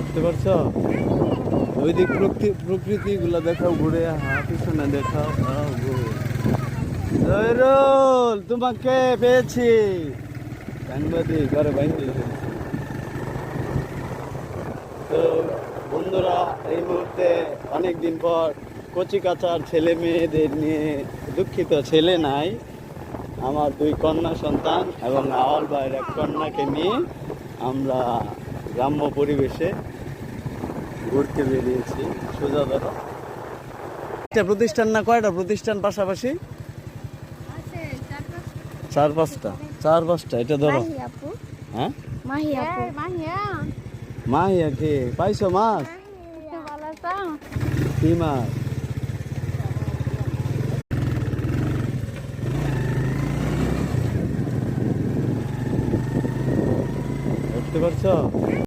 দেখতে পারছো? ওই দিক প্রকৃতি গুলা দেখাও, ঘুরে পিছনে দেখাও। জয়রুল, তোমাকে পেয়েছি। সাংবাদিক ঘরে বাইন্দে ফেলছি। তো বন্ধুরা, এই মুহূর্তে অনেকদিন পর কচি কাচার ছেলে মেয়েদের নিয়ে, দুঃখিত ছেলে নাই, আমার দুই কন্যা সন্তান এবং আওয়াল ভাইয়ের এক কন্যাকে নিয়ে আমরা গ্রাম্য পরিবেশে ঘুরতে বেরিয়েছি। সোজা ধরো। একটা প্রতিষ্ঠান না, কয়টা প্রতিষ্ঠান পাশাপাশি? চার পাঁচটা। এটা ধরো। হ্যাঁ, মাহিয়া কে পাইছো? মাছ কি মাছ? দেখতে পাচ্ছ?